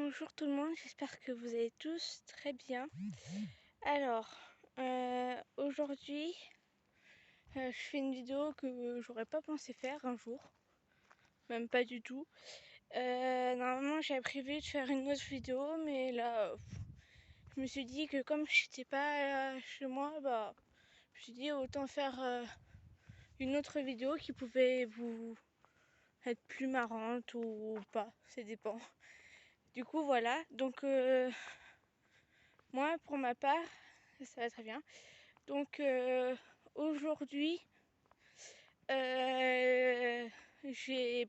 Bonjour tout le monde, j'espère que vous allez tous très bien. Alors, aujourd'hui, je fais une vidéo que j'aurais pas pensé faire un jour, même pas du tout. Normalement, j'avais prévu de faire une autre vidéo, mais là, je me suis dit que comme j'étais pas chez moi, je me suis dit autant faire une autre vidéo qui pouvait vous être plus marrante ou pas, ça dépend. Du coup, voilà, donc moi, pour ma part, ça va très bien. Donc aujourd'hui, j'ai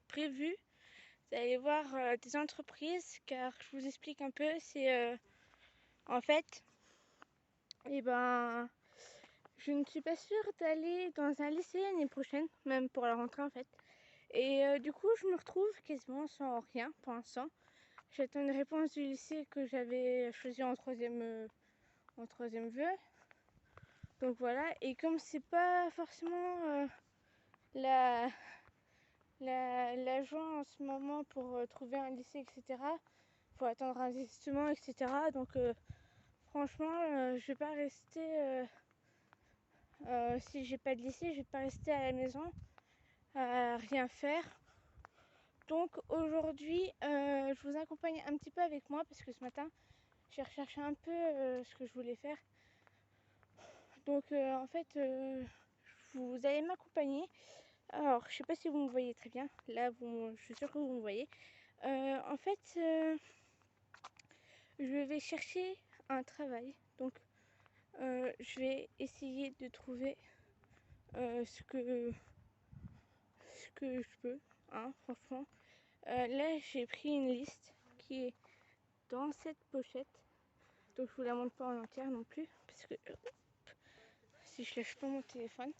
prévu d'aller voir des entreprises, car je vous explique un peu, c'est en fait, je ne suis pas sûre d'aller dans un lycée l'année prochaine, même pour la rentrée en fait. Et du coup, je me retrouve quasiment sans rien pour l'instant. J'attends une réponse du lycée que j'avais choisi en troisième vœu. Donc voilà, et comme c'est pas forcément la joie en ce moment pour trouver un lycée, etc. Faut attendre un ajustement, etc. Donc franchement, je vais pas rester. Si j'ai pas de lycée, je vais pas rester à la maison à rien faire. Donc aujourd'hui, je vous accompagne un petit peu avec moi parce que ce matin, j'ai recherché un peu ce que je voulais faire. Donc en fait, vous allez m'accompagner. Alors, je sais pas si vous me voyez très bien. Là, je suis sûre que vous me voyez. En fait, je vais chercher un travail. Donc, je vais essayer de trouver ce que je peux, hein, franchement. Là, j'ai pris une liste qui est dans cette pochette. Donc, je vous la montre pas en entière non plus, parce que si je lâche pas mon téléphone,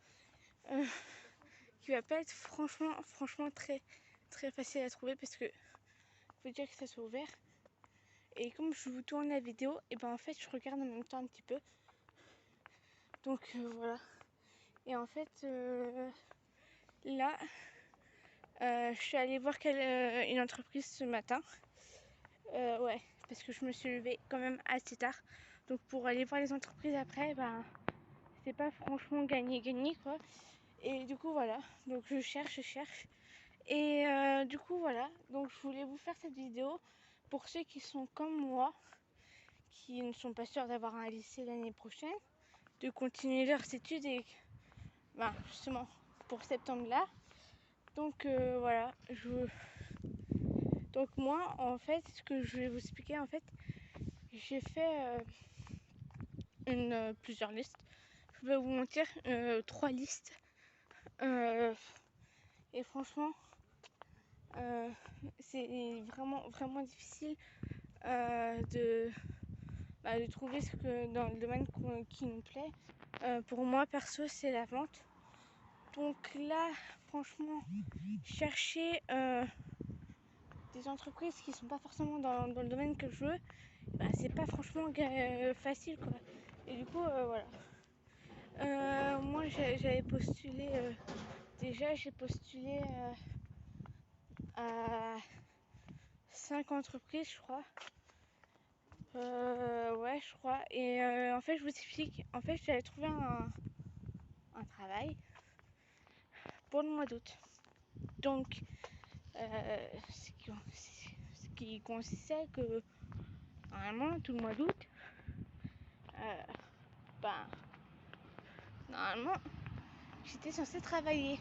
qui va pas être franchement très facile à trouver, parce que faut dire que ça soit ouvert. Et comme je vous tourne la vidéo, et en fait je regarde en même temps un petit peu. Donc voilà. Et en fait là, je suis allée voir une entreprise ce matin. Ouais, parce que je me suis levée quand même assez tard. Donc pour aller voir les entreprises après, c'est pas franchement gagné quoi. Et du coup voilà, donc je cherche. Et du coup voilà, donc je voulais vous faire cette vidéo pour ceux qui sont comme moi, qui ne sont pas sûrs d'avoir un lycée l'année prochaine, de continuer leurs études et justement pour septembre là. Donc voilà, donc moi en fait ce que je vais vous expliquer, en fait j'ai fait plusieurs listes. Je vais vous mentir, 3 listes. Et franchement c'est vraiment difficile de trouver ce que dans le domaine qui nous plaît. Pour moi perso, c'est la vente. Donc là, franchement, chercher des entreprises qui sont pas forcément dans le domaine que je veux, c'est pas franchement facile quoi. Et du coup, voilà. Moi, j'avais postulé. Déjà, j'ai postulé à 5 entreprises, je crois. Ouais, je crois. Et en fait, je vous explique. En fait, j'avais trouvé un travail pour le mois d'août. Donc, ce qui consistait que normalement, tout le mois d'août, normalement, j'étais censée travailler.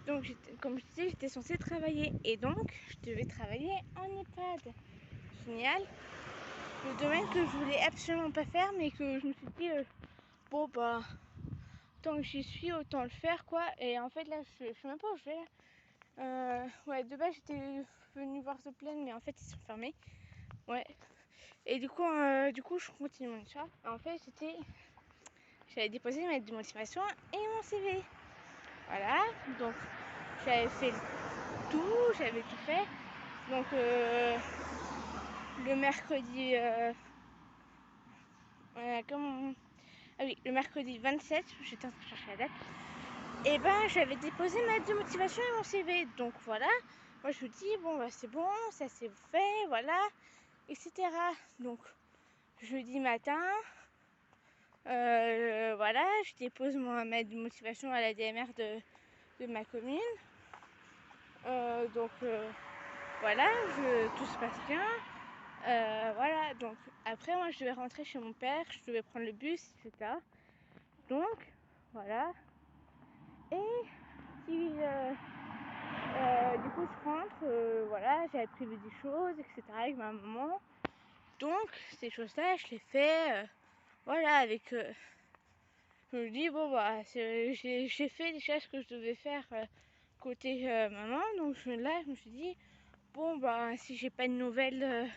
Donc, comme je disais, j'étais censée travailler. Et donc, je devais travailler en EHPAD. Génial. Le domaine que je voulais absolument pas faire, mais que je me suis dit, tant que j'y suis, autant le faire, quoi. Et en fait, là, je sais même pas où je vais. Ouais, de base, j'étais venue voir The Plaine, mais en fait, ils sont fermés. Ouais. Et du coup, je continue mon chat. En fait, j'avais déposé ma lettre de motivation et mon CV. Voilà. Donc, j'avais fait j'avais tout fait. Donc, le mercredi, le mercredi 27, j'étais en train de chercher la date. Et j'avais déposé ma lettre de motivation et mon CV. Donc voilà, moi je lui dis bon bah c'est bon, ça c'est fait, voilà, etc. Donc jeudi matin, voilà, je dépose ma lettre de motivation à la DMR de ma commune. Donc voilà, tout se passe bien. Voilà, donc après moi je devais rentrer chez mon père, je devais prendre le bus, etc. Donc voilà. Et puis du coup je rentre, voilà, j'avais prévu des choses, etc. avec ma maman. Donc ces choses-là je les fais, voilà, avec... je me dis bon bah j'ai fait déjà ce que je devais faire côté maman. Donc là je me suis dit bon bah si j'ai pas de nouvelles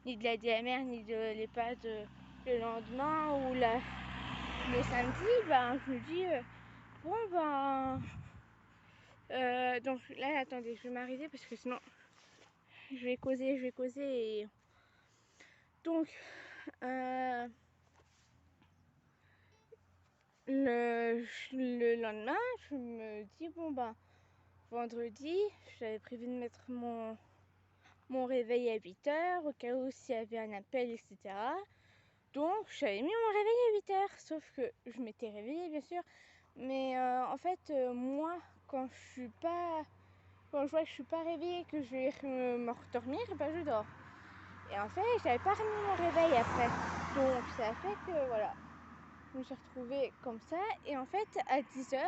ni de la DMR ni de l'EHPAD le lendemain ou le samedi, ben je me dis bon ben donc là attendez, je vais m'arrêter parce que sinon je vais causer et donc le lendemain je me dis bon ben vendredi j'avais prévu de mettre mon réveil à 8h au cas où s'il y avait un appel, etc. Donc j'avais mis mon réveil à 8h, sauf que je m'étais réveillée bien sûr, mais en fait moi quand je vois que je suis pas réveillée, que je vais me redormir, ben je dors. Et en fait j'avais pas remis mon réveil après, donc ça a fait que voilà, je me suis retrouvée comme ça. Et en fait à 10h,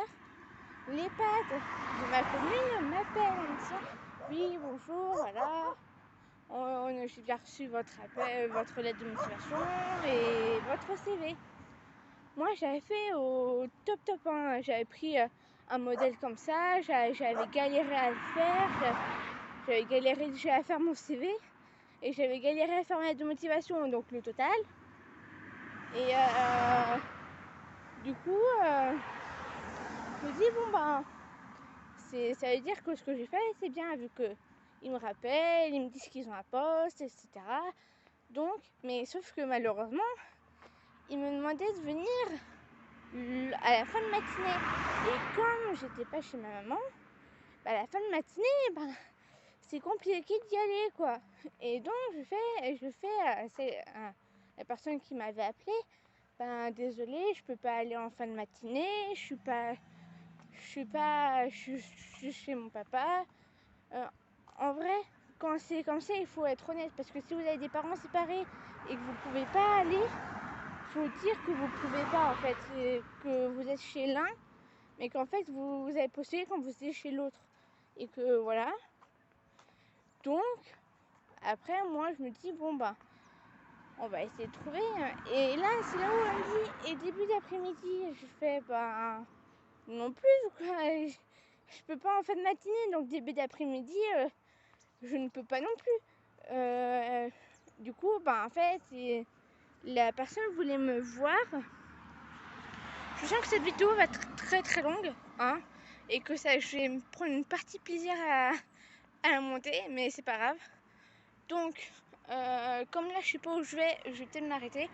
l'EHPAD de ma commune m'appelle en me disant oui bonjour, voilà, j'ai bien reçu votre appel, votre lettre de motivation et votre CV. Moi j'avais fait au top hein. J'avais pris un modèle comme ça, j'avais galéré à le faire, j'avais galéré déjà à faire mon CV et j'avais galéré à faire ma lettre de motivation, donc le total. Et du coup je me dis bon ben ça veut dire que ce que j'ai fait c'est bien, vu que ils me rappellent, ils me disent qu'ils ont un poste, etc. Donc, mais sauf que malheureusement ils me demandaient de venir à la fin de matinée. Et comme j'étais pas chez ma maman, bah, à la fin de matinée, bah, c'est compliqué d'y aller, quoi. Et donc je fais la personne qui m'avait appelé, ben désolée, je peux pas aller en fin de matinée, je suis chez mon papa. En vrai, quand c'est comme ça, il faut être honnête, parce que si vous avez des parents séparés et que vous pouvez pas aller, faut dire que vous pouvez pas, en fait, que vous êtes chez l'un, mais qu'en fait vous avez postulé quand vous étiez chez l'autre, et que voilà. Donc après moi je me dis bon bah on va essayer de trouver, et là c'est là où on me dit et début d'après-midi. Je fais bah non plus quoi, je peux pas en fin de matinée, donc début d'après-midi je ne peux pas non plus. Du coup bah en fait la personne voulait me voir. Je sens que cette vidéo va être très longue, hein, et que je vais me prendre une partie plaisir à la monter, mais c'est pas grave. Donc, comme là je sais pas où je vais peut-être m'arrêter.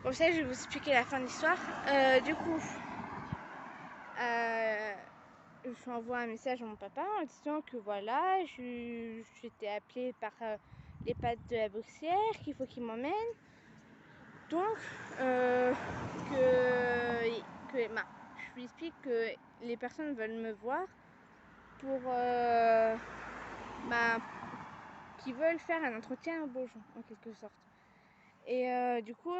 Comme ça, je vais vous expliquer la fin de l'histoire. Du coup, je envoie un message à mon papa en disant que voilà, j'étais appelée par l'EHPAD de la Bruxière, qu'il faut qu'il m'emmène. Donc, je lui explique que les personnes veulent me voir pour qui veulent faire un entretien embauchant en quelque sorte. Et du coup,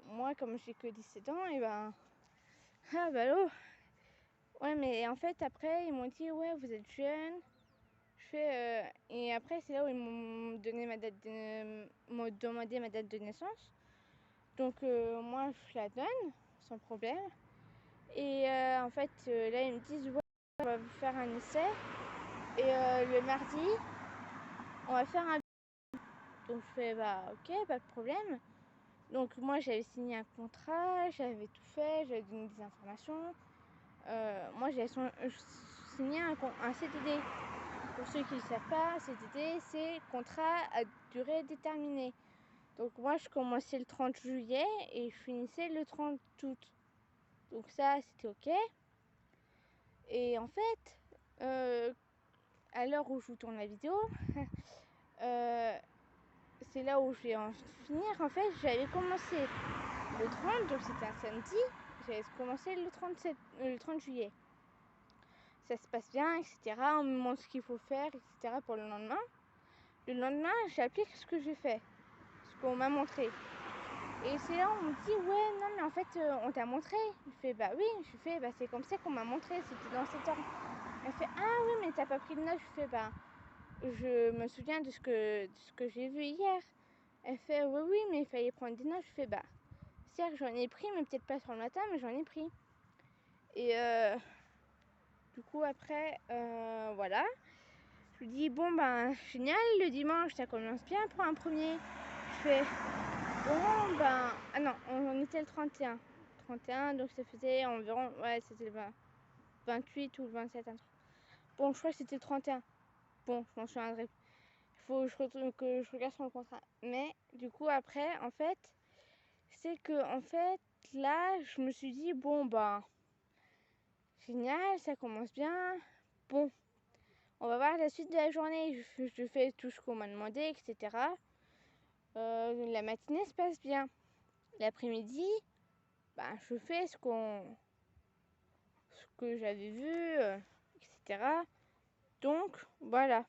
moi comme j'ai que 17 ans, et ben ah bah oh, ouais, mais en fait après ils m'ont dit ouais vous êtes jeune. Et après c'est là où ils m'ont donné m'ont demandé ma date de naissance. Donc moi je la donne sans problème. Et en fait là ils me disent ouais, on va vous faire un essai et le mardi on va faire un... Donc je fais bah ok, pas de problème. Donc moi j'avais signé un contrat, j'avais tout fait, j'avais donné des informations. Moi j'avais signé un CDD. Pour ceux qui ne le savent pas, CDD c'est contrat à durée déterminée. Donc moi je commençais le 30 juillet et je finissais le 30 août. Donc ça c'était ok. Et en fait, à l'heure où je vous tourne la vidéo, c'est là où je vais en finir. En fait, j'avais commencé le 30, donc c'était un samedi. J'avais commencé le 30 juillet. Ça se passe bien, etc. On me montre ce qu'il faut faire, etc. pour le lendemain. Le lendemain, j'applique ce que j'ai fait, ce qu'on m'a montré. Et c'est là où on me dit, ouais, non, mais en fait, on t'a montré. Je fais, bah oui. Je fais, bah c'est comme ça qu'on m'a montré, c'était dans cet ordre. Elle fait, ah oui, mais t'as pas pris de notes. Je fais, bah, je me souviens de ce que j'ai vu hier. Elle fait, oui, oui, mais il fallait prendre des notes. Je fais, bah, certes, j'en ai pris, mais peut-être pas sur le matin, mais j'en ai pris. Et du coup, après, voilà. Je lui dis, bon, ben, génial, le dimanche, ça commence bien pour un premier. Je fais, bon, ben, ah non, on était le 31. 31, donc ça faisait environ, ouais, c'était le 28 ou le 27, un truc. Bon, je crois que c'était le 31. Bon, je m'en souviendrai. Il faut que je regarde sur le contrat. Mais, du coup, après, en fait, c'est que, en fait, là, je me suis dit, bon, ben, génial, ça commence bien. Bon, on va voir la suite de la journée. Je fais tout ce qu'on m'a demandé, etc. La matinée se passe bien. L'après-midi, bah, je fais ce que j'avais vu, etc. Donc, voilà.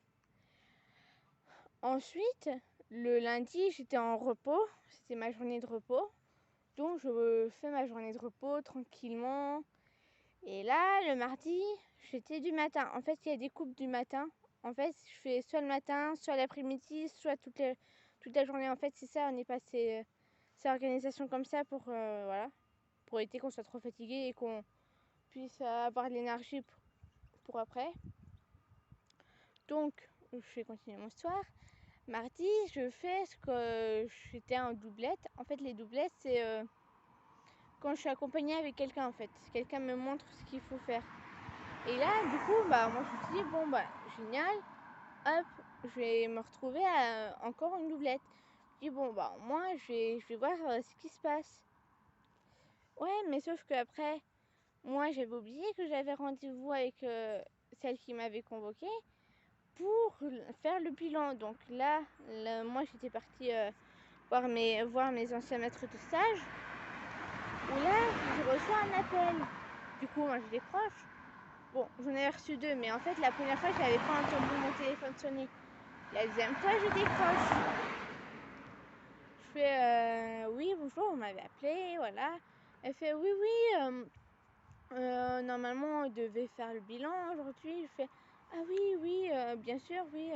Ensuite, le lundi, j'étais en repos. C'était ma journée de repos. Donc, je fais ma journée de repos tranquillement. Et là, le mardi, j'étais du matin. En fait, il y a des coupes du matin. En fait, je fais soit le matin, soit l'après-midi, soit toute la journée. En fait, c'est ça, on est passé cette organisation comme ça voilà, pour éviter qu'on soit trop fatigué et qu'on puisse avoir de l'énergie pour après. Donc, je vais continuer mon histoire. Mardi, je fais ce que j'étais en doublette. En fait, les doublettes, c'est quand je suis accompagnée avec quelqu'un, en fait. Quelqu'un me montre ce qu'il faut faire. Et là, du coup, bah, moi, je me suis dit, bon, bah, génial. Hop, je vais me retrouver à encore une doublette. Je dis, bon, bah, moi, je vais voir ce qui se passe. Ouais, mais sauf que après, moi, j'avais oublié que j'avais rendez-vous avec celle qui m'avait convoquée pour faire le bilan. Donc là moi, j'étais partie voir mes anciens maîtres de stage. Où là, je reçois un appel. Du coup, moi, je décroche. Bon, j'en ai reçu deux, mais en fait, la première fois, je n'avais pas entendu mon téléphone sonner. La deuxième fois, je décroche. Je fais oui, bonjour, vous m'avez appelé, voilà. Elle fait oui, oui, normalement, on devait faire le bilan aujourd'hui. Je fais ah oui, oui, bien sûr, oui.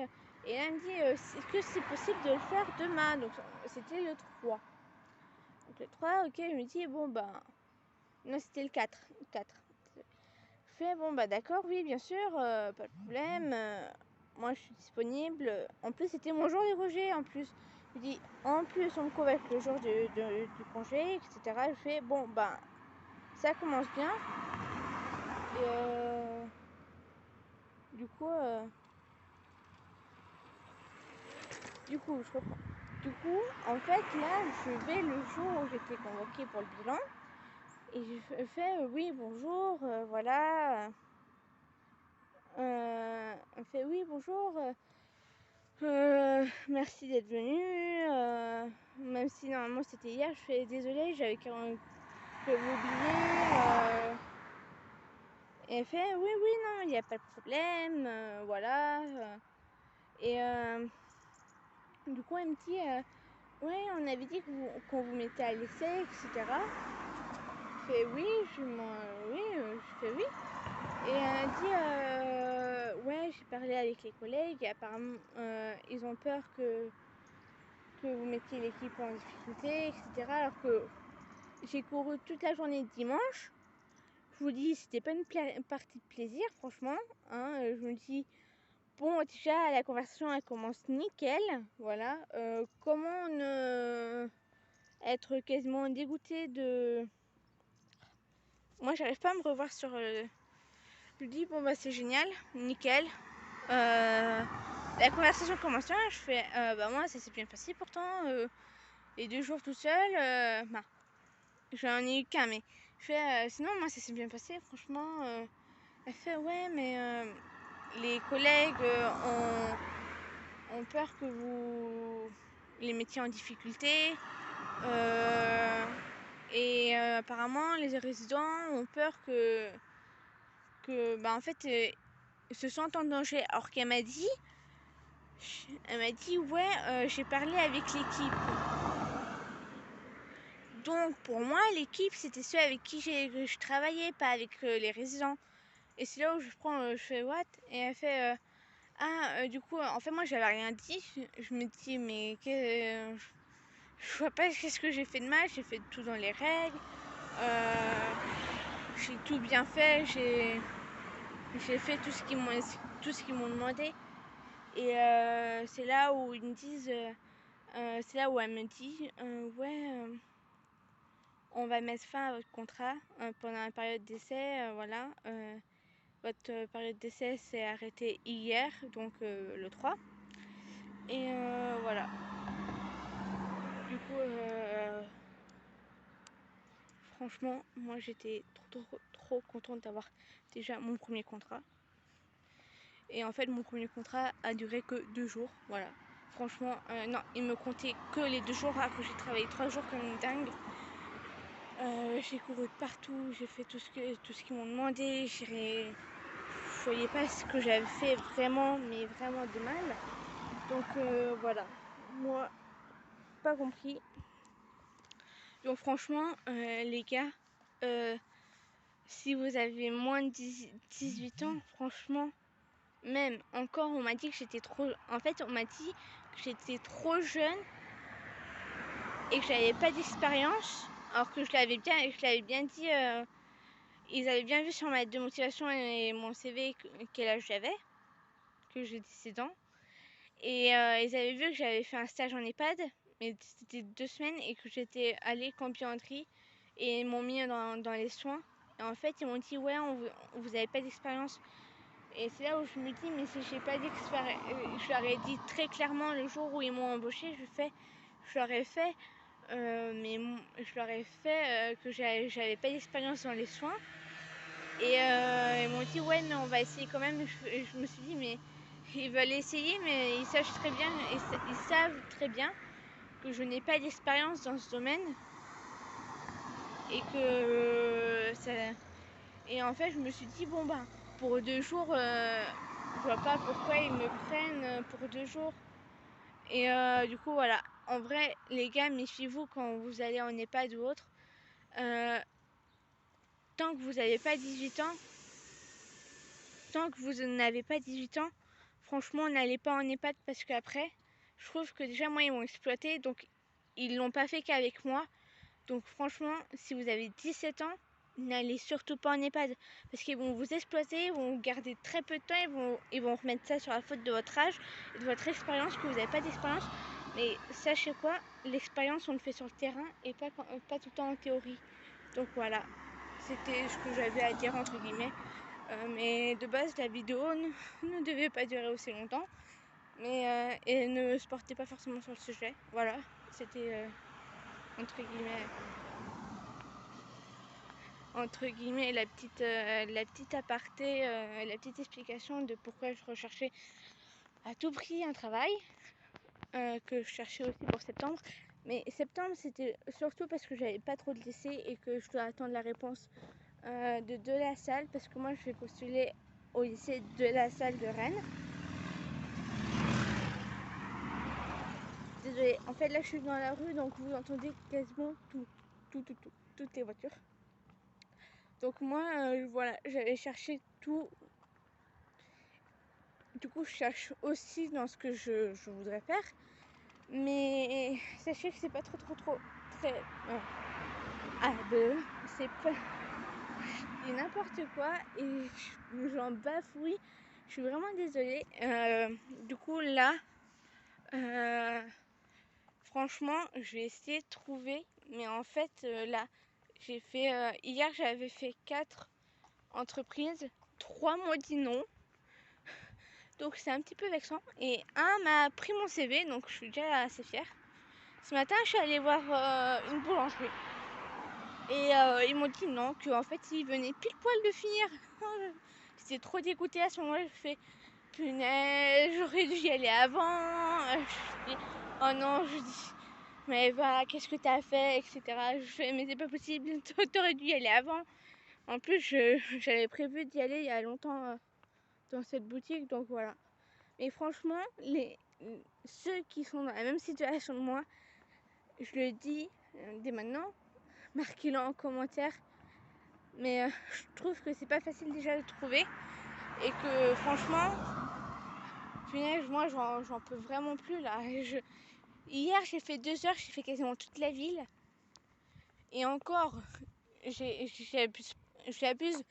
Et elle me dit est-ce que c'est possible de le faire demain? Donc, c'était le 3. Donc, le 3, ok, je me dis bon, bah. Non, c'était le 4. Je fais bon, bah d'accord, oui, bien sûr, pas de problème. Moi, je suis disponible. En plus, c'était mon jour de Roger, en plus. Je dis, en plus, on me convoque le jour du congé, etc. Je fais, bon, bah, ça commence bien. Et du coup, je reprends. Du coup, en fait, là, je vais le jour où j'étais convoquée pour le bilan. Et je fais, oui, bonjour, voilà. On fait, oui, bonjour. Merci d'être venu. Même si normalement c'était hier, je fais désolée, j'avais oublié. Et elle fait oui, oui, non, il n'y a pas de problème. Voilà. Et du coup, elle me dit ouais, on avait dit qu'on vous mettait à l'essai, etc. Je fais oui, je fais oui. Et elle dit ouais, j'ai parlé avec les collègues et apparemment ils ont peur que vous mettiez l'équipe en difficulté, etc. Alors que j'ai couru toute la journée de dimanche. Je vous dis, c'était pas une partie de plaisir, franchement. Hein. Je me dis, bon, déjà, la conversation, elle commence nickel. Voilà. Comment ne être quasiment dégoûté de... Moi, j'arrive pas à me revoir sur... Je me dis, bon, bah, c'est génial, nickel. La conversation commence bien. Je fais, bah, moi, ça s'est bien passé pourtant. Les 2 jours tout seul, bah, j'en ai eu qu'un, mais je fais sinon moi ça s'est bien passé franchement. Elle fait ouais, mais les collègues ont peur que vous les mettiez en difficulté. Apparemment, les résidents ont peur que en fait, se sentent en danger. Alors qu'elle m'a dit, ouais, j'ai parlé avec l'équipe. Donc pour moi, l'équipe, c'était ceux avec qui je travaillais, pas avec les résidents. Et c'est là où je fais what? Et elle fait du coup, en fait, moi, j'avais rien dit. Je me dis, mais je vois pas qu'est-ce que j'ai fait de mal. J'ai fait tout dans les règles. J'ai tout bien fait. J'ai fait tout ce qu'ils m'ont demandé. Et c'est là où ils me disent, c'est là où elle me dit, ouais, on va mettre fin à votre contrat pendant la période d'essai, voilà. Votre période d'essai s'est arrêtée hier, donc le 3. Et voilà. Du coup, franchement, moi j'étais trop contente d'avoir déjà mon premier contrat. Et en fait, mon premier contrat a duré que 2 jours, voilà. Franchement, non, il me comptait que les 2 jours, alors que j'ai travaillé 3 jours comme une dingue. J'ai couru de partout, j'ai fait tout ce qu'ils m'ont demandé. Je voyais pas ce que j'avais fait vraiment, mais vraiment de mal. Donc voilà, moi, pas compris. Donc franchement, les gars, si vous avez moins de 18 ans, franchement, même encore, on m'a dit que j'étais trop... En fait, on m'a dit que j'étais trop jeune et que j'avais pas d'expérience, alors que je l'avais bien dit. Ils avaient bien vu sur ma lettre de motivation et mon CV quel âge j'avais, que j'ai 17 ans. Et ils avaient vu que j'avais fait un stage en EHPAD, mais c'était 2 semaines, et que j'étais allée camp-pianterie et ils m'ont mis dans les soins. Et en fait, ils m'ont dit, ouais, vous avez pas d'expérience. Et c'est là où je me dis, mais si j'ai pas d'expérience, je leur ai dit très clairement le jour où ils m'ont embauché, je leur ai fait, que j'avais pas d'expérience dans les soins. Et ils m'ont dit, ouais, mais on va essayer quand même. Je me suis dit, mais ils veulent essayer, mais ils savent très bien que je n'ai pas d'expérience dans ce domaine. Et que Et en fait, je me suis dit, bon, bah, pour 2 jours, je vois pas pourquoi ils me prennent pour 2 jours. Et du coup, voilà. En vrai, les gars, méfiez-vous quand vous allez en EHPAD ou autre. Tant que vous n'avez pas 18 ans, franchement, n'allez pas en EHPAD parce qu'après, je trouve que déjà, moi, ils m'ont exploité. Donc, ils l'ont pas fait qu'avec moi. Donc, franchement, si vous avez 17 ans, n'allez surtout pas en EHPAD parce qu'ils vont vous exploiter, ils vont vous garder très peu de temps, ils vont remettre ça sur la faute de votre âge et de votre expérience, que vous n'avez pas d'expérience. Mais sachez quoi, l'expérience on le fait sur le terrain et pas tout le temps en théorie. Donc voilà, c'était ce que j'avais à dire entre guillemets. Mais de base la vidéo ne devait pas durer aussi longtemps. Mais et ne se portait pas forcément sur le sujet. Voilà, c'était entre guillemets la petite aparté, la petite explication de pourquoi je recherchais à tout prix un travail, que je cherchais aussi pour septembre. Mais septembre, c'était surtout parce que j'avais pas trop de lycée et que je dois attendre la réponse de la salle, parce que moi je vais postuler au lycée de la salle de Rennes. Désolée, en fait là je suis dans la rue, donc vous entendez quasiment toutes les voitures. Donc moi, voilà, j'avais cherché tout. Du coup, je cherche aussi dans ce que je voudrais faire. Mais sachez que c'est pas très... c'est pas... C'est n'importe quoi et j'en bafouille. Je suis vraiment désolée. Du coup, là, franchement, je vais essayer de trouver. Mais en fait, là, j'ai fait... hier, j'avais fait 4 entreprises. 3 m'ont dit non. Donc c'est un petit peu vexant. Et un m'a pris mon CV, donc je suis déjà assez fière. Ce matin, je suis allée voir une boulangerie. Et ils m'ont dit non, qu'en fait, ils venaient pile poil de finir. J'étais trop dégoûtée à ce moment-là. Je fais, punaise, j'aurais dû y aller avant. Je dis, oh non, je dis, mais va, qu'est-ce que t'as fait, etc. Je fais, mais c'est pas possible, t'aurais dû y aller avant. En plus, j'avais prévu d'y aller il y a longtemps dans cette boutique, donc voilà. Mais franchement, ceux qui sont dans la même situation que moi, je le dis dès maintenant, marquez-le en commentaire. Mais je trouve que c'est pas facile déjà de trouver et que franchement, punaise, moi j'en peux vraiment plus là. Hier j'ai fait 2 heures, j'ai fait quasiment toute la ville. Et encore, j'abuse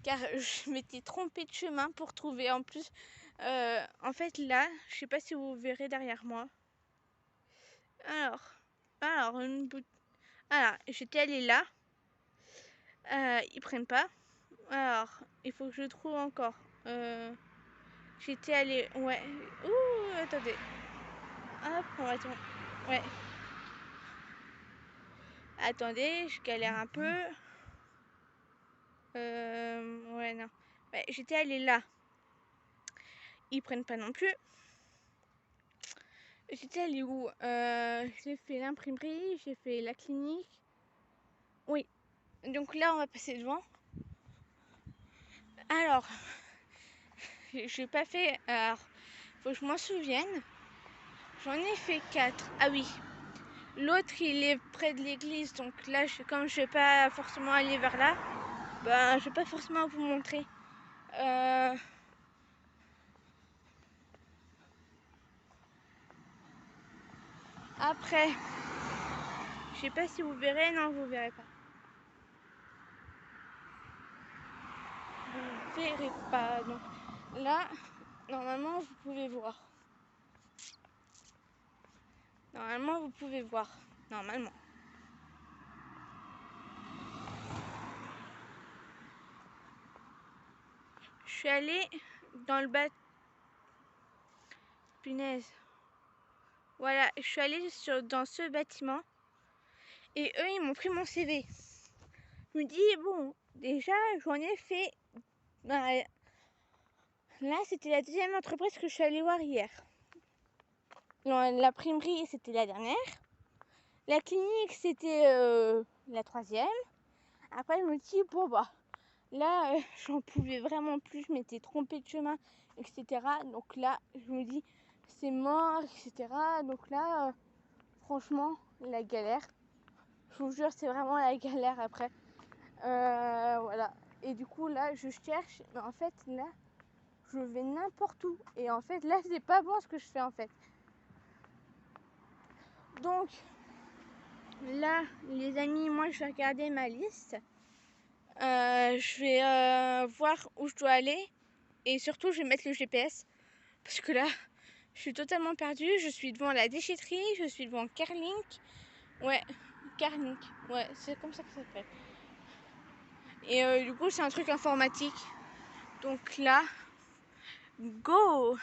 car je m'étais trompée de chemin pour trouver. En plus, en fait là, je sais pas si vous verrez derrière moi. Alors, j'étais allée là. Ils prennent pas. Alors, il faut que je trouve encore. J'étais allée... Ouais. Ouh, attendez. Hop, on va tourner. Ouais. Attendez, je galère un peu. Ouais, non. Ouais, j'étais allée là. Ils prennent pas non plus. J'étais allée où j'ai fait l'imprimerie, j'ai fait la clinique. Oui. Donc là, on va passer devant. Alors, j'ai pas fait... Alors, faut que je m'en souvienne. J'en ai fait 4. Ah oui. L'autre, il est près de l'église. Donc là, comme je vais pas forcément aller vers là, ben, je vais pas forcément vous montrer. Après, je sais pas si vous verrez. Non, vous verrez pas. Vous verrez pas. Donc là, normalement, vous pouvez voir. Normalement, vous pouvez voir. Normalement. Je suis allée dans le bas. Punaise. Voilà, je suis allée dans ce bâtiment. Et eux, ils m'ont pris mon CV. Je me dis, bon, déjà, j'en ai fait... Ben, là, c'était la deuxième entreprise que je suis allée voir hier. L'imprimerie, c'était la dernière. La clinique, c'était la troisième. Après, je me dis, bon, bah, là, j'en pouvais vraiment plus. Je m'étais trompée de chemin, etc. Donc là, je me dis, c'est mort, etc. Donc là, franchement, la galère. Je vous jure, c'est vraiment la galère après. Voilà. Et du coup, là, je cherche. Mais en fait, là, je vais n'importe où. Et en fait, là, c'est pas bon ce que je fais, en fait. Donc, là, les amis, moi, je vais regarder ma liste. Je vais voir où je dois aller. Et surtout, je vais mettre le GPS. Parce que là, je suis totalement perdue. Je suis devant la déchetterie. Je suis devant Carlink. Ouais, Carlink. Ouais, c'est comme ça que ça s'appelle. Et du coup, c'est un truc informatique. Donc là, go!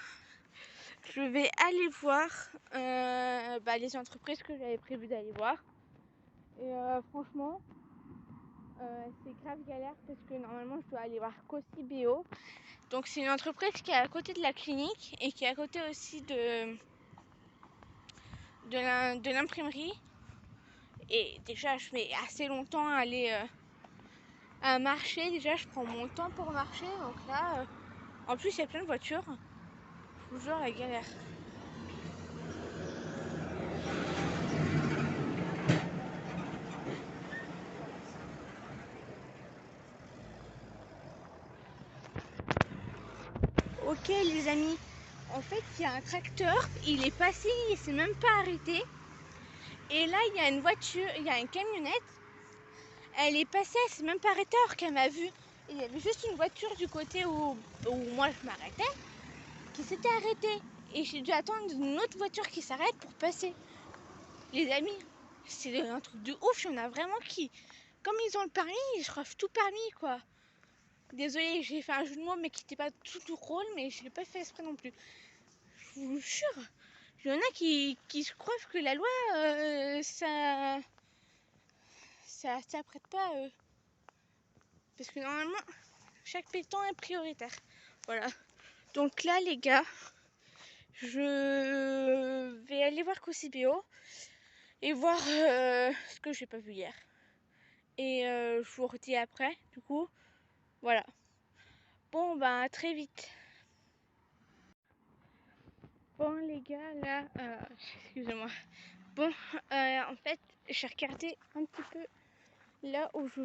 Je vais aller voir les entreprises que j'avais prévu d'aller voir. Et franchement, c'est grave galère parce que normalement je dois aller voir Cossi Bio. Donc c'est une entreprise qui est à côté de la clinique et qui est à côté aussi de l'imprimerie. Et déjà je mets assez longtemps à aller à marcher. Déjà je prends mon temps pour marcher. Donc là, en plus il y a plein de voitures. Je vous jure la galère. Ok les amis, en fait il y a un tracteur, il est passé, il s'est même pas arrêté. Et là il y a une voiture, il y a une camionnette, elle est passée, elle s'est même pas arrêtée alors qu'elle m'a vue. Il y avait juste une voiture du côté où moi je m'arrêtais, qui s'était arrêtée. Et j'ai dû attendre une autre voiture qui s'arrête pour passer. Les amis, c'est un truc de ouf, il y en a vraiment qui, comme ils ont le permis, ils se refont tout permis quoi. Désolée, j'ai fait un jeu de mots mais qui n'était pas tout drôle, mais je l'ai pas fait exprès non plus. Je vous jure, il y en a qui se croient que la loi, ça s'apprête pas. Parce que normalement, chaque pétant est prioritaire. Voilà. Donc là les gars, je vais aller voir Cocibio et voir ce que j'ai pas vu hier. Et je vous redis après, du coup, voilà. Bon bah à très vite. Bon les gars, là, excusez-moi. Bon, en fait, j'ai regardé un petit peu là où je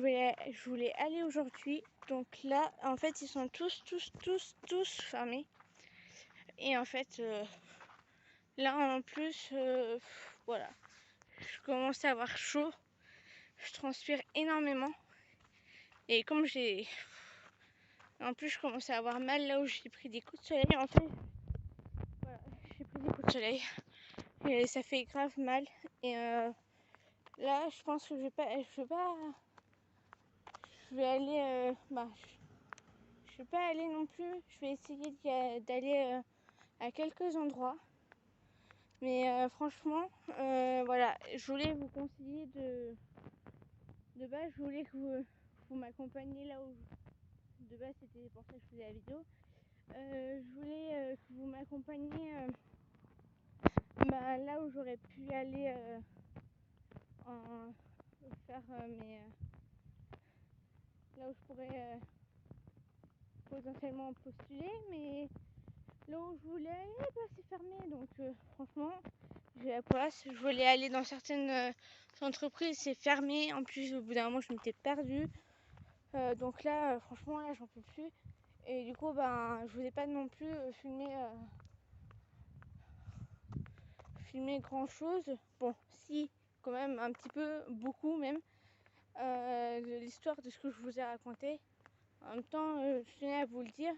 voulais aller aujourd'hui. Donc là, en fait, ils sont tous fermés. Et en fait, là en plus, voilà, je commence à avoir chaud. Je transpire énormément. Et comme en plus, je commence à avoir mal là où j'ai pris des coups de soleil. En fait, voilà, j'ai pris des coups de soleil. Et ça fait grave mal. Et là, je pense que je vais aller, je vais pas aller non plus. Je vais essayer d'aller à quelques endroits. Mais franchement, voilà, je voulais vous conseiller de base, je voulais que vous m'accompagniez là où de base c'était pour ça que je faisais la vidéo. Je voulais que vous m'accompagniez là où j'aurais pu aller en faire là où je pourrais potentiellement postuler, mais là où je voulais aller, c'est fermé. Donc franchement, j'ai la place. Je voulais aller dans certaines entreprises, c'est fermé. En plus, au bout d'un moment, je m'étais perdue. Donc là, franchement, là, j'en peux plus. Et du coup, je voulais pas non plus filmer grand chose. Bon, si, quand même, un petit peu, beaucoup même, de l'histoire de ce que je vous ai raconté. En même temps, je tenais à vous le dire,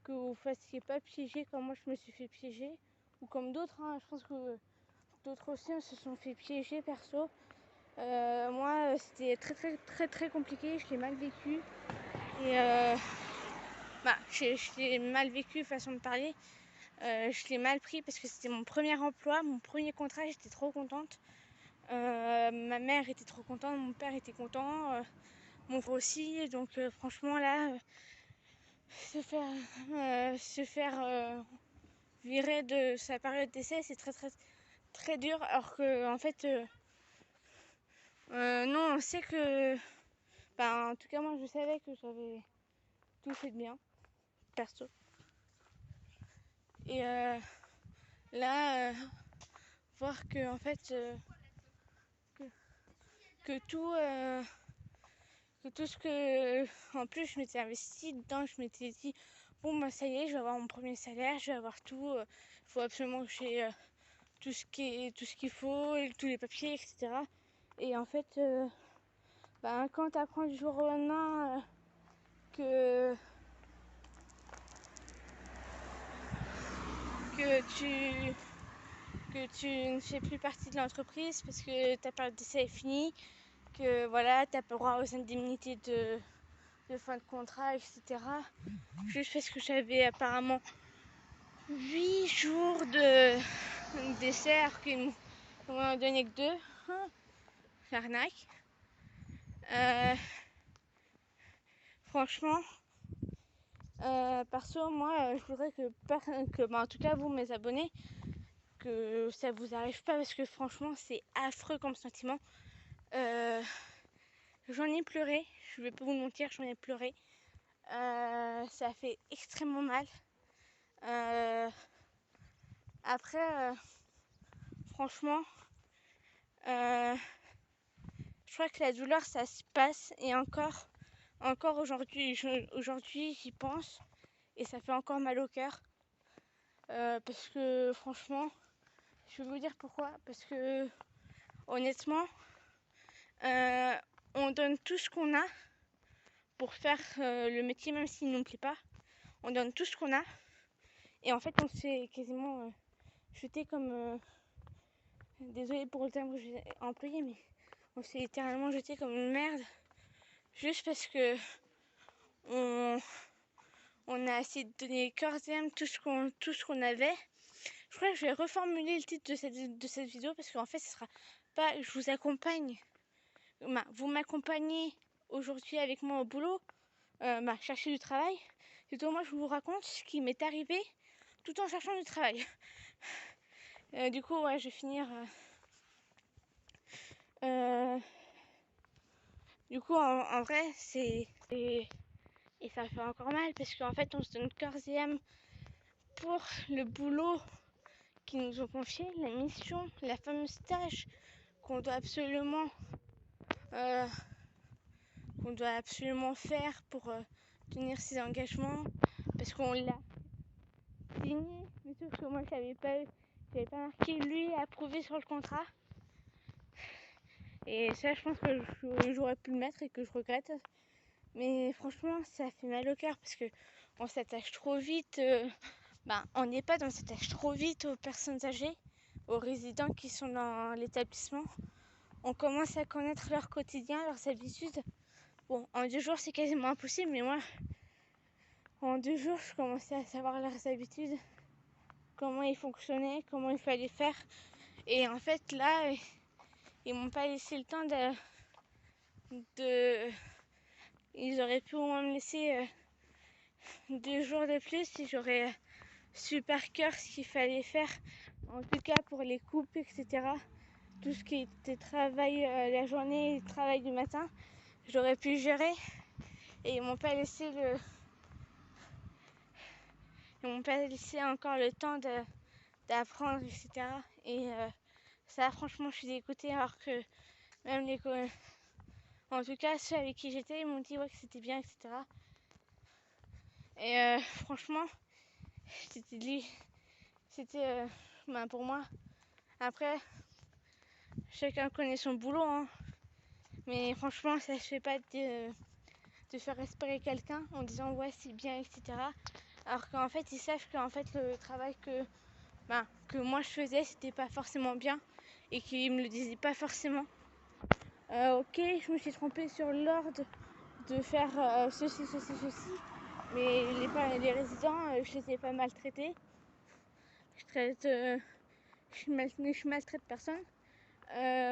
que vous ne fassiez pas piéger comme moi je me suis fait piéger, ou comme d'autres, hein. Je pense que d'autres aussi se sont fait piéger perso. Moi, c'était très compliqué, je l'ai mal vécu. Et je l'ai mal vécu, façon de parler. Je l'ai mal pris parce que c'était mon premier emploi, mon premier contrat, j'étais trop contente. Ma mère était trop contente, mon père était content, mon frère aussi. Donc franchement là, se faire virer de sa période d'essai, c'est très dur. Alors que en fait, non, on sait que, en tout cas moi je savais que j'avais tout fait de bien, perso. Et là, voir que en fait que tout ce que en plus je m'étais investie dedans, je m'étais dit bon bah ça y est, je vais avoir mon premier salaire, je vais avoir tout, il faut absolument que j'ai tout ce qu'il faut, tous les papiers, etc. Et en fait quand tu apprends du jour au lendemain que tu ne fais plus partie de l'entreprise parce que ta période d'essai est finie, que voilà, tu n'as pas droit aux indemnités de fin de contrat, etc. Juste parce que j'avais apparemment 8 jours d'essai alors qu'ils m'ont donné que 2. L'arnaque. Franchement, perso, moi, je voudrais que en tout cas, vous, mes abonnés, que ça vous arrive pas parce que franchement, c'est affreux comme sentiment. J'en ai pleuré, je vais pas vous mentir, j'en ai pleuré. Ça a fait extrêmement mal. Après, franchement, je crois que la douleur, ça se passe. Et encore aujourd'hui, j'y pense. Et ça fait encore mal au cœur. Parce que franchement, je vais vous dire pourquoi. Parce que honnêtement, on donne tout ce qu'on a pour faire le métier, même s'il ne nous plaît pas. On donne tout ce qu'on a. Et en fait, on se fait quasiment jeter comme... désolée pour le terme que j'ai employé, mais on s'est littéralement jeté comme une merde. Juste parce que on a essayé de donner corps et âme tout ce qu'on avait. Je crois que je vais reformuler le titre de cette vidéo parce qu'en fait, ce sera pas je vous accompagne. Vous m'accompagnez aujourd'hui avec moi au boulot, chercher du travail. Plutôt moi je vous raconte ce qui m'est arrivé tout en cherchant du travail. Du coup ouais, je vais finir. Du coup en vrai c'est et ça fait encore mal parce qu'en fait on se donne corps et âme pour le boulot qu'ils nous ont confié, la mission, la fameuse tâche qu'on doit absolument faire pour tenir ses engagements parce qu'on l'a signé, mais sauf que moi j'avais pas marqué lui approuvé sur le contrat. Et ça je pense que j'aurais pu le mettre et que je regrette. Mais franchement ça fait mal au cœur parce que on s'attache trop vite. On n'est pas on s'attache trop vite aux personnes âgées, aux résidents qui sont dans l'établissement. On commence à connaître leur quotidien, leurs habitudes. Bon, en 2 jours c'est quasiment impossible, mais moi en 2 jours je commençais à savoir leurs habitudes, comment ils fonctionnaient, comment il fallait faire. Et en fait là ils m'ont pas laissé le temps de... Ils auraient pu au moins me laisser 2 jours de plus si j'aurais su par cœur ce qu'il fallait faire, en tout cas pour les coupes, etc. Tout ce qui était travail la journée et travail du matin, j'aurais pu gérer. Et ils m'ont pas laissé encore le temps d'apprendre, etc. Et ça franchement je suis dégoûtée, alors que même en tout cas ceux avec qui j'étais, ils m'ont dit ouais que c'était bien, etc. Et franchement c'était pour moi, après chacun connaît son boulot hein. Mais franchement ça se fait pas de faire espérer quelqu'un en disant ouais c'est bien, etc. Alors qu'en fait ils savent qu'en fait le travail que moi je faisais c'était pas forcément bien et qu'ils me le disaient pas forcément. Ok, je me suis trompée sur l'ordre de faire ceci, mais les résidents je les ai pas maltraités. Je maltraite personne.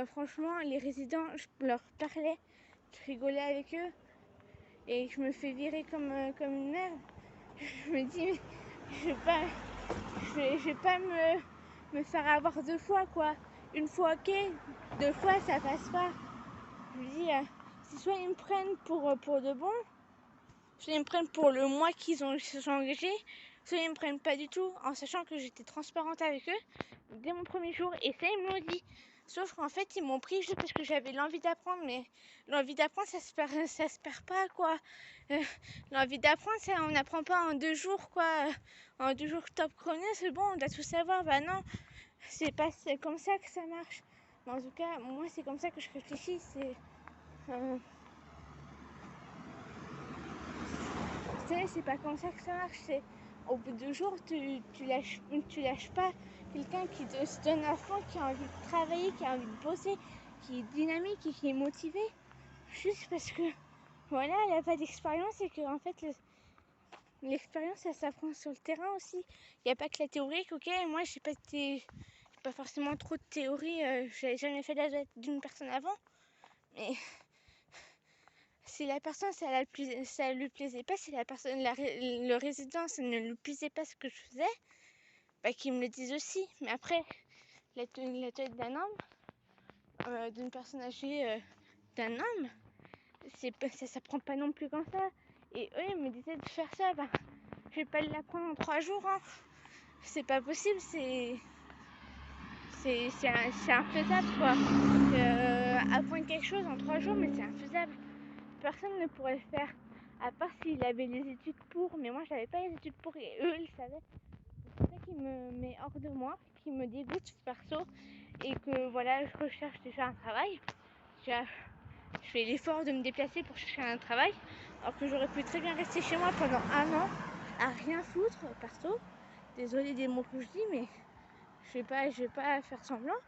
Franchement les résidents je leur parlais, je rigolais avec eux et je me fais virer comme une merde. Je me dis je vais pas me faire avoir 2 fois quoi. Une fois ok, 2 fois ça passe pas. Je me dis c'est soit ils me prennent pour de bon, soit ils me prennent pour le mois se sont engagés, soit ils me prennent pas du tout, en sachant que j'étais transparente avec eux dès mon premier jour et ça ils me l'ont dit. Sauf qu'en fait ils m'ont pris juste parce que j'avais l'envie d'apprendre, mais l'envie d'apprendre ça se perd pas quoi. L'envie d'apprendre ça on n'apprend pas en 2 jours quoi. En 2 jours top chrono c'est bon on doit tout savoir. Bah non, c'est pas comme ça que ça marche. Mais en tout cas moi c'est comme ça que je réfléchis. C'est pas comme ça que ça marche. C'est au bout de 2 jours tu lâches pas quelqu'un qui se donne à fond, qui a envie de travailler, qui a envie de bosser, qui est dynamique et qui est motivé, juste parce que voilà elle a pas d'expérience et que en fait l'expérience ça s'apprend sur le terrain aussi. Il n'y a pas que la théorie. Ok, moi j'ai pas forcément trop de théorie, j'avais jamais fait la d'une personne avant, mais si la personne ça lui plaisait pas, si la personne le résident ça ne lui plaisait pas ce que je faisais, qu'il me le dise aussi. Mais après la tête d'un homme, d'une personne âgée, d'un homme, ça s'apprend pas non plus comme ça. Et eux ils me disaient de faire ça, je vais pas l'apprendre en 3 jours hein. C'est pas possible, c'est infaisable quoi. Apprendre quelque chose en 3 jours, mais c'est infaisable. Personne ne pourrait le faire, à part s'il avait les études pour, mais moi j'avais pas les études pour et eux ils le savaient. C'est ça qui me met hors de moi, qui me dégoûte perso, et que voilà, je recherche déjà un travail. Je fais l'effort de me déplacer pour chercher un travail, alors que j'aurais pu très bien rester chez moi pendant 1 an à rien foutre perso. Désolée des mots que je dis, mais je vais pas faire semblant.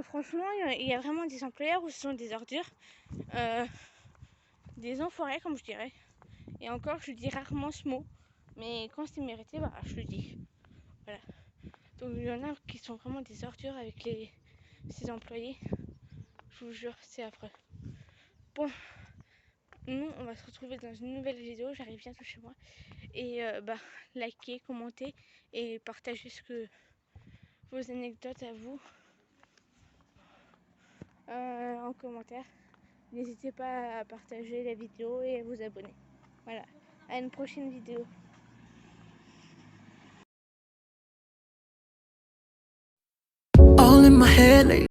Franchement, il y a vraiment des employeurs où ce sont des ordures, des enfoirés comme je dirais. Et encore, je dis rarement ce mot, mais quand c'est mérité, je le dis. Voilà. Donc il y en a qui sont vraiment des ordures avec ces employés. Je vous jure, c'est affreux. Bon, nous, on va se retrouver dans une nouvelle vidéo. J'arrive bientôt chez moi. Et likez, commentez et partagez vos anecdotes à vous en commentaire. N'hésitez pas à partager la vidéo et à vous abonner. Voilà, à une prochaine vidéo.